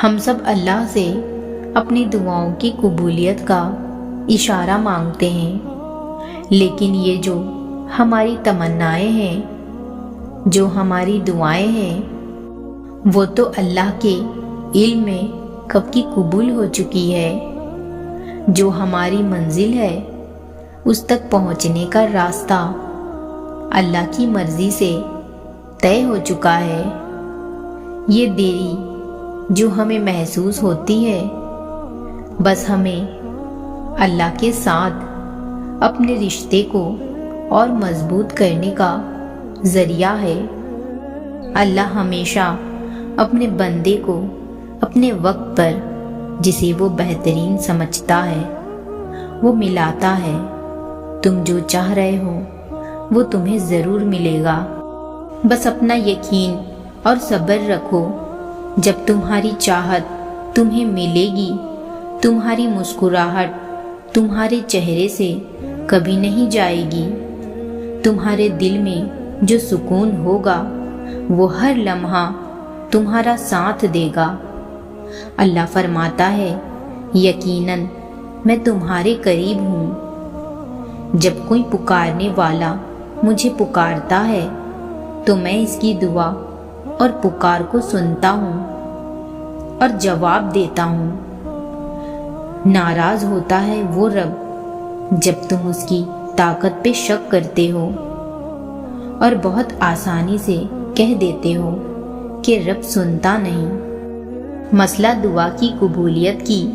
ہم سب اللہ سے اپنی دعاؤں کی قبولیت کا اشارہ مانگتے ہیں، لیکن یہ جو ہماری تمنائیں ہیں، جو ہماری دعائیں ہیں، وہ تو اللہ کے علم میں کب کی قبول ہو چکی ہے۔ جو ہماری منزل ہے، اس تک پہنچنے کا راستہ اللہ کی مرضی سے طے ہو چکا ہے۔ یہ دیری جو ہمیں محسوس ہوتی ہے، بس ہمیں اللہ کے ساتھ اپنے رشتے کو اور مضبوط کرنے کا ذریعہ ہے۔ اللہ ہمیشہ اپنے بندے کو اپنے وقت پر جسے وہ بہترین سمجھتا ہے وہ ملاتا ہے۔ تم جو چاہ رہے ہو وہ تمہیں ضرور ملے گا، بس اپنا یقین اور صبر رکھو۔ جب تمہاری چاہت تمہیں ملے گی، تمہاری مسکراہٹ تمہارے چہرے سے کبھی نہیں جائے گی۔ تمہارے دل میں جو سکون ہوگا وہ ہر لمحہ تمہارا ساتھ دے گا۔ اللہ فرماتا ہے، یقیناً میں تمہارے قریب ہوں۔ جب کوئی پکارنے والا مجھے پکارتا ہے تو میں اس کی دعا اور پکار کو سنتا ہوں اور جواب دیتا ہوں۔ ناراض ہوتا ہے وہ رب جب تم اس کی طاقت پہ شک کرتے ہو اور بہت آسانی سے کہہ دیتے ہو کہ رب سنتا نہیں۔ مسئلہ دعا کی قبولیت کی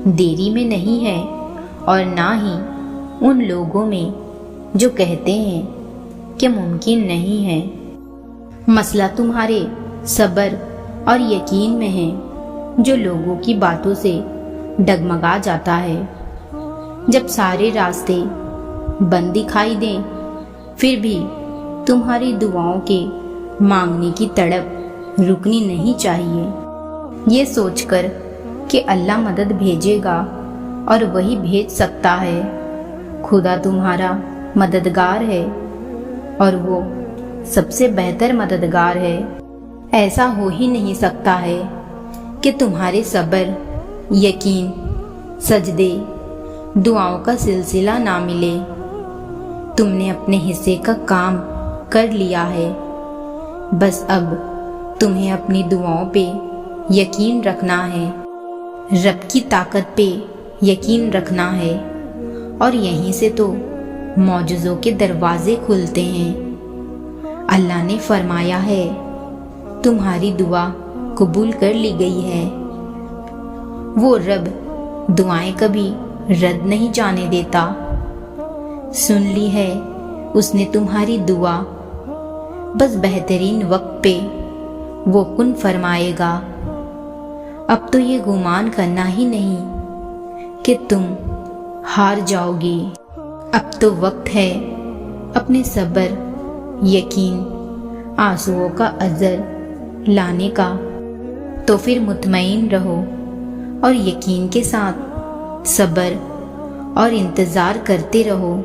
دیری میں نہیں ہے اور نہ ہی ان لوگوں میں جو کہتے ہیں کہ ممکن نہیں ہے۔ مسئلہ تمہارے صبر اور یقین میں ہے، جو لوگوں کی باتوں سے ڈگمگا جاتا ہے۔ جب سارے راستے بند دکھائی دیں، پھر بھی تمہاری دعاؤں کے مانگنے کی تڑپ رکنی نہیں چاہیے۔ یہ سوچ کر کہ اللہ مدد بھیجے گا اور وہی بھیج سکتا ہے۔ خدا تمہارا مددگار ہے اور وہ سب سے بہتر مددگار ہے۔ ایسا ہو ہی نہیں سکتا ہے کہ تمہارے صبر، یقین، سجدے، دعاؤں کا سلسلہ نہ ملے۔ تم نے اپنے حصے کا کام کر لیا ہے، بس اب تمہیں اپنی دعاؤں پہ یقین رکھنا ہے، رب کی طاقت پہ یقین رکھنا ہے، اور یہیں سے تو معجزوں کے دروازے کھلتے ہیں۔ اللہ نے فرمایا ہے، تمہاری دعا قبول کر لی گئی ہے۔ وہ رب دعائیں کبھی رد نہیں جانے دیتا۔ سن لی ہے اس نے تمہاری دعا، بس بہترین وقت پہ وہ کن فرمائے گا۔ اب تو یہ گمان کرنا ہی نہیں کہ تم ہار جاؤ گی۔ اب تو وقت ہے اپنے صبر، یقین، آنسوؤں کا عذر لانے کا۔ تو پھر مطمئن رہو اور یقین کے ساتھ صبر اور انتظار کرتے رہو۔